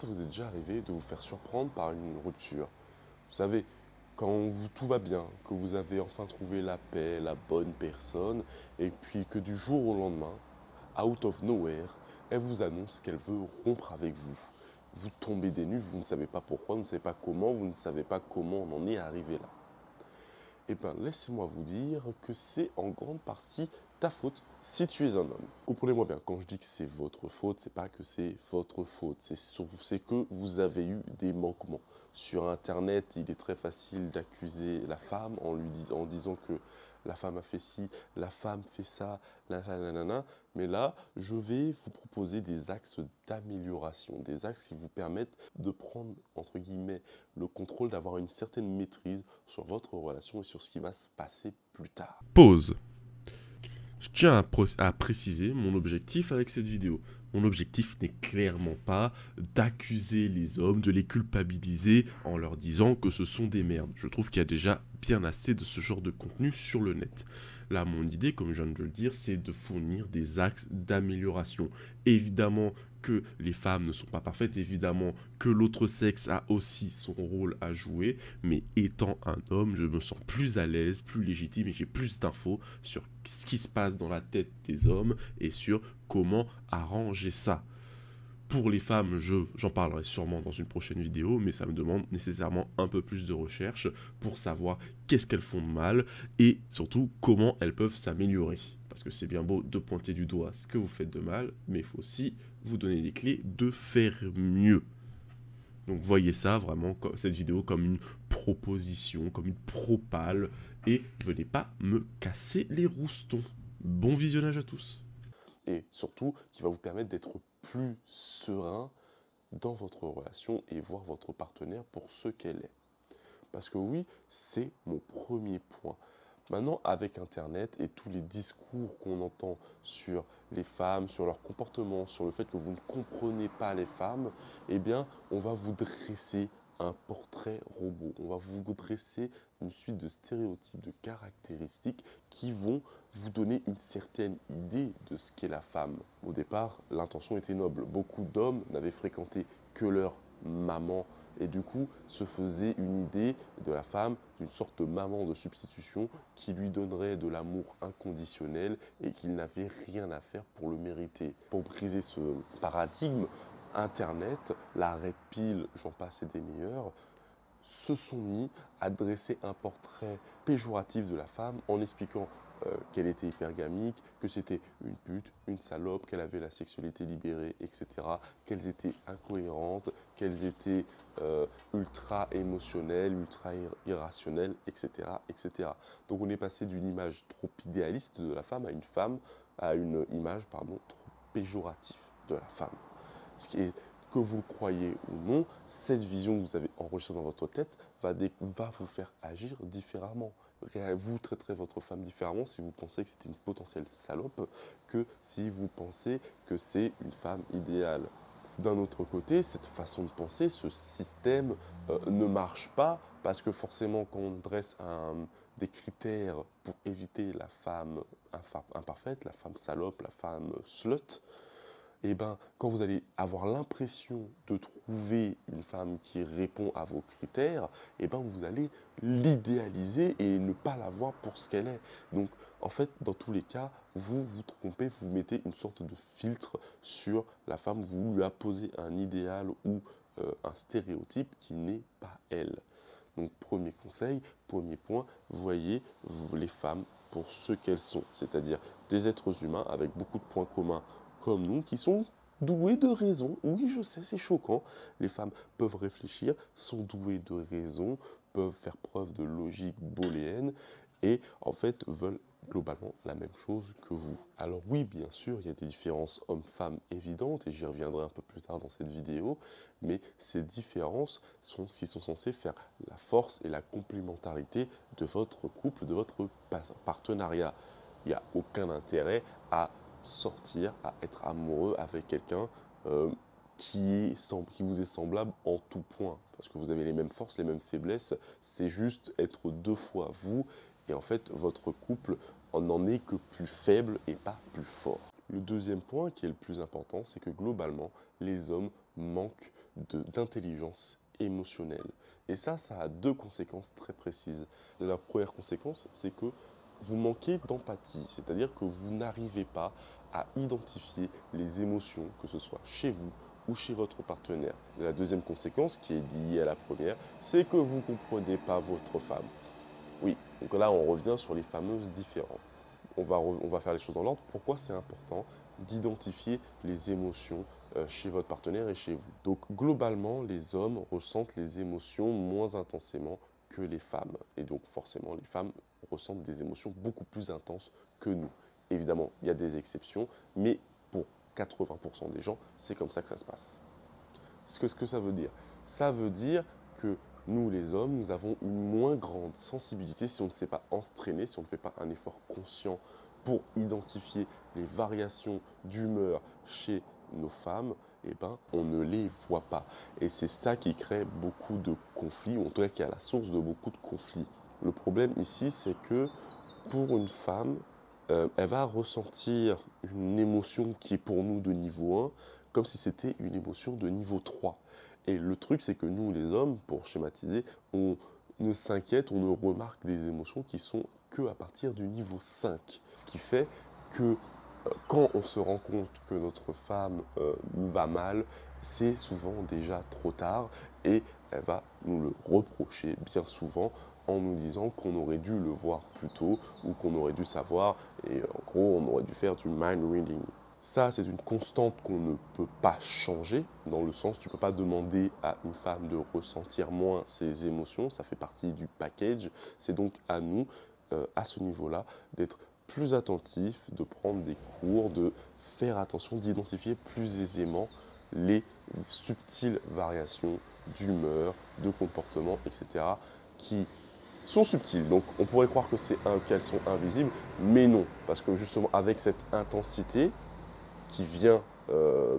vous est déjà arrivé de vous faire surprendre par une rupture? Vous savez, quand tout va bien, que vous avez enfin trouvé la paix, la bonne personne, et puis que du jour au lendemain, out of nowhere, elle vous annonce qu'elle veut rompre avec vous. Vous tombez des nues, vous ne savez pas pourquoi, vous ne savez pas comment, vous ne savez pas comment on en est arrivé là. Eh bien, laissez-moi vous dire que c'est en grande partie ta faute si tu es un homme. Comprenez-moi bien, quand je dis que c'est votre faute, c'est pas que c'est votre faute, c'est que vous avez eu des manquements. Sur Internet, il est très facile d'accuser la femme en disant que la femme a fait ci, la femme fait ça, nanana. Mais là, je vais vous proposer des axes d'amélioration, des axes qui vous permettent de prendre, entre guillemets, le contrôle, d'avoir une certaine maîtrise sur votre relation et sur ce qui va se passer plus tard. Pause. Je tiens à préciser mon objectif avec cette vidéo. Mon objectif n'est clairement pas d'accuser les hommes, de les culpabiliser en leur disant que ce sont des merdes. Je trouve qu'il y a déjà bien assez de ce genre de contenu sur le net. Là, mon idée, comme je viens de le dire, c'est de fournir des axes d'amélioration. Évidemment que les femmes ne sont pas parfaites, évidemment que l'autre sexe a aussi son rôle à jouer, mais étant un homme, je me sens plus à l'aise, plus légitime et j'ai plus d'infos sur ce qui se passe dans la tête des hommes et sur comment arranger ça. Pour les femmes, j'en parlerai sûrement dans une prochaine vidéo, mais ça me demande nécessairement un peu plus de recherche pour savoir qu'est-ce qu'elles font de mal et surtout comment elles peuvent s'améliorer. Parce que c'est bien beau de pointer du doigt ce que vous faites de mal, mais il faut aussi vous donner les clés de faire mieux. Donc voyez ça vraiment, cette vidéo, comme une proposition, comme une propale, et venez pas me casser les roustons. Bon visionnage à tous. Et surtout, qui va vous permettre d'être plus serein dans votre relation et voir votre partenaire pour ce qu'elle est. Parce que oui, c'est mon premier point. Maintenant, avec Internet et tous les discours qu'on entend sur les femmes, sur leur comportement, sur le fait que vous ne comprenez pas les femmes, eh bien, on va vous dresser un portrait robot. On va vous dresser une suite de stéréotypes, de caractéristiques qui vont vous donner une certaine idée de ce qu'est la femme. Au départ, l'intention était noble. Beaucoup d'hommes n'avaient fréquenté que leur maman et du coup se faisaient une idée de la femme, d'une sorte de maman de substitution qui lui donnerait de l'amour inconditionnel et qu'il n'avait rien à faire pour le mériter. Pour briser ce paradigme, Internet, la Red Pill, j'en passe et des meilleurs, se sont mis à dresser un portrait péjoratif de la femme en expliquant qu'elle était hypergamique, que c'était une pute, une salope, qu'elle avait la sexualité libérée, etc. Qu'elles étaient incohérentes, qu'elles étaient ultra émotionnelles, ultra irrationnelles, etc., etc. Donc on est passé d'une image trop idéaliste de la femme à une image pardon, trop péjorative de la femme. Ce qui est, que vous le croyez ou non, cette vision que vous avez enregistrée dans votre tête va vous faire agir différemment. Vous traiterez votre femme différemment si vous pensez que c'est une potentielle salope que si vous pensez que c'est une femme idéale. D'un autre côté, cette façon de penser, ce système ne marche pas parce que forcément quand on dresse des critères pour éviter la femme imparfaite, la femme salope, la femme slut, et ben, quand vous allez avoir l'impression de trouver une femme qui répond à vos critères, et ben, vous allez l'idéaliser et ne pas la voir pour ce qu'elle est. Donc, en fait, dans tous les cas, vous vous trompez, vous mettez une sorte de filtre sur la femme, vous lui apposez un idéal ou un stéréotype qui n'est pas elle. Donc, premier conseil, premier point, voyez les femmes pour ce qu'elles sont, c'est-à-dire des êtres humains avec beaucoup de points communs comme nous, qui sont doués de raison. Oui, je sais, c'est choquant. Les femmes peuvent réfléchir, sont douées de raison, peuvent faire preuve de logique booléenne et en fait veulent globalement la même chose que vous. Alors oui, bien sûr, il y a des différences hommes-femmes évidentes et j'y reviendrai un peu plus tard dans cette vidéo, mais ces différences sont ce qui sont censés faire la force et la complémentarité de votre couple, de votre partenariat. Il n'y a aucun intérêt à sortir, à être amoureux avec quelqu'un qui vous est semblable en tout point. Parce que vous avez les mêmes forces, les mêmes faiblesses. C'est juste être deux fois vous. Et en fait, votre couple n'en est que plus faible et pas plus fort. Le deuxième point, qui est le plus important, c'est que globalement, les hommes manque d'intelligence émotionnelle. Et ça a deux conséquences très précises. La première conséquence, c'est que vous manquez d'empathie, c'est-à-dire que vous n'arrivez pas à identifier les émotions, que ce soit chez vous ou chez votre partenaire. Et la deuxième conséquence, qui est liée à la première, c'est que vous ne comprenez pas votre femme. Oui, donc là on revient sur les fameuses différences. On va faire les choses dans l'ordre. Pourquoi c'est important d'identifier les émotions chez votre partenaire et chez vous? Donc globalement, les hommes ressentent les émotions moins intensément que les femmes. Et donc forcément, les femmes ressentent des émotions beaucoup plus intenses que nous. Évidemment, il y a des exceptions, mais pour 80% des gens, c'est comme ça que ça se passe. Ce que ça veut dire? Ça veut dire que nous, les hommes, nous avons une moins grande sensibilité si on ne s'est pas entraîné, si on ne fait pas un effort conscient pour identifier les variations d'humeur chez nos femmes, eh ben, on ne les voit pas. Et c'est ça qui crée beaucoup de conflits, ou en tout cas qui est à la source de beaucoup de conflits. Le problème ici, c'est que pour une femme, elle va ressentir une émotion qui est pour nous de niveau 1, comme si c'était une émotion de niveau 3. Et le truc, c'est que nous, les hommes, pour schématiser, on ne s'inquiète, on ne remarque des émotions qui sont que à partir du niveau 5. Ce qui fait que quand on se rend compte que notre femme va mal, c'est souvent déjà trop tard et elle va nous le reprocher bien souvent en nous disant qu'on aurait dû le voir plus tôt ou qu'on aurait dû savoir et en gros on aurait dû faire du mind reading. Ça, c'est une constante qu'on ne peut pas changer, dans le sens, tu ne peux pas demander à une femme de ressentir moins ses émotions, ça fait partie du package. C'est donc à nous, à ce niveau-là, d'être plus attentifs, de prendre des cours, de faire attention, d'identifier plus aisément les subtiles variations d'humeur, de comportement, etc., qui sont subtiles. Donc on pourrait croire qu'elles sont invisibles, mais non, parce que justement avec cette intensité, qui vient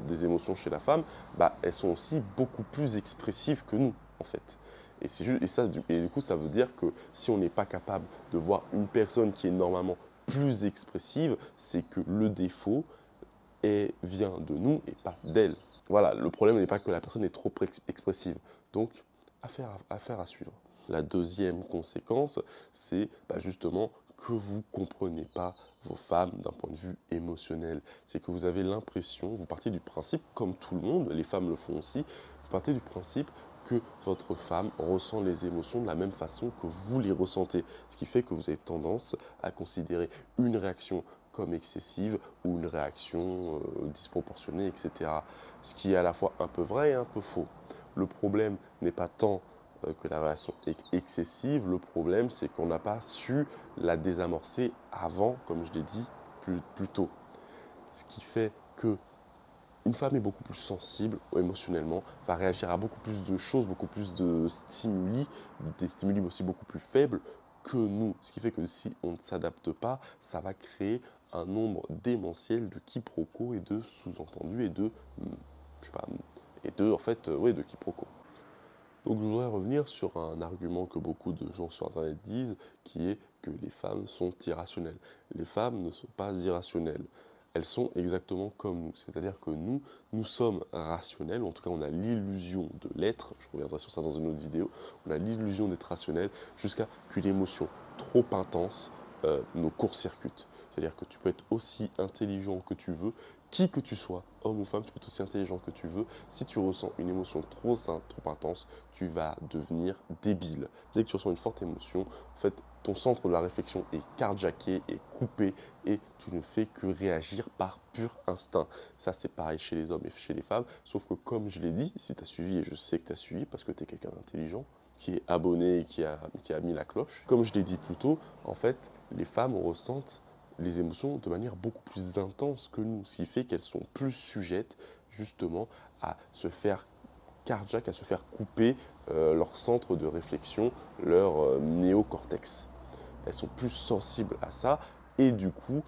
des émotions chez la femme, bah, elles sont aussi beaucoup plus expressives que nous, en fait. Et du coup, ça veut dire que si on n'est pas capable de voir une personne qui est normalement plus expressive, c'est que le défaut vient de nous et pas d'elle. Voilà, le problème n'est pas que la personne est trop expressive. Donc, affaire à suivre. La deuxième conséquence, c'est justement que vous ne comprenez pas vos femmes d'un point de vue émotionnel. C'est que vous avez l'impression, vous partez du principe, comme tout le monde, les femmes le font aussi, vous partez du principe que votre femme ressent les émotions de la même façon que vous les ressentez. Ce qui fait que vous avez tendance à considérer une réaction comme excessive ou une réaction disproportionnée, etc. Ce qui est à la fois un peu vrai et un peu faux. Le problème n'est pas tant que la relation est excessive. Le problème, c'est qu'on n'a pas su la désamorcer avant, comme je l'ai dit plus tôt. Ce qui fait que une femme est beaucoup plus sensible émotionnellement, va réagir à beaucoup plus de choses, beaucoup plus de stimuli, des stimuli aussi beaucoup plus faibles que nous. Ce qui fait que si on ne s'adapte pas, ça va créer un nombre démentiel de quiproquos et de sous-entendus et de, je sais pas, de quiproquos. Donc je voudrais revenir sur un argument que beaucoup de gens sur Internet disent, qui est que les femmes sont irrationnelles. Les femmes ne sont pas irrationnelles. Elles sont exactement comme nous. C'est-à-dire que nous sommes rationnels, en tout cas on a l'illusion de l'être, je reviendrai sur ça dans une autre vidéo, on a l'illusion d'être rationnel jusqu'à qu'une émotion trop intense nous court-circuite. C'est-à-dire que tu peux être aussi intelligent que tu veux, qui que tu sois, homme ou femme, tu peux être aussi intelligent que tu veux. Si tu ressens une émotion trop intense, tu vas devenir débile. Dès que tu ressens une forte émotion, en fait, ton centre de la réflexion est carjacké, est coupé et tu ne fais que réagir par pur instinct. Ça, c'est pareil chez les hommes et chez les femmes, sauf que comme je l'ai dit, si tu as suivi, et je sais que tu as suivi parce que tu es quelqu'un d'intelligent, qui est abonné et qui a mis la cloche, comme je l'ai dit plus tôt, en fait, les femmes ressentent les émotions de manière beaucoup plus intense que nous, ce qui fait qu'elles sont plus sujettes justement à se faire carjack, à se faire couper leur centre de réflexion, leur néocortex. Elles sont plus sensibles à ça et du coup,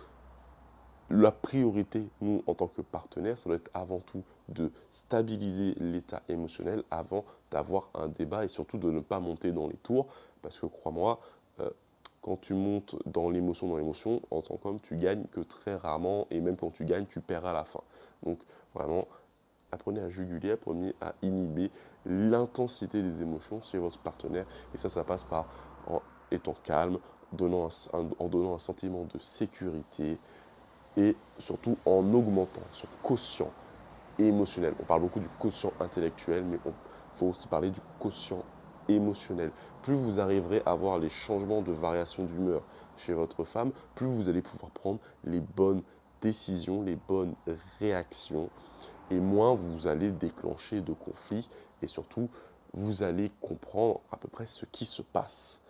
la priorité, nous, en tant que partenaires, ça doit être avant tout de stabiliser l'état émotionnel avant d'avoir un débat et surtout de ne pas monter dans les tours parce que crois-moi, quand tu montes dans l'émotion, en tant qu'homme, tu gagnes que très rarement, et même quand tu gagnes, tu perds à la fin. Donc vraiment, apprenez à juguler, apprenez à inhiber l'intensité des émotions chez votre partenaire. Et ça passe par en étant calme, en donnant un sentiment de sécurité et surtout en augmentant son quotient émotionnel. On parle beaucoup du quotient intellectuel, mais il faut aussi parler du quotient émotionnel. Plus vous arriverez à voir les changements de variation d'humeur chez votre femme, plus vous allez pouvoir prendre les bonnes décisions, les bonnes réactions, et moins vous allez déclencher de conflits, et surtout, vous allez comprendre à peu près ce qui se passe.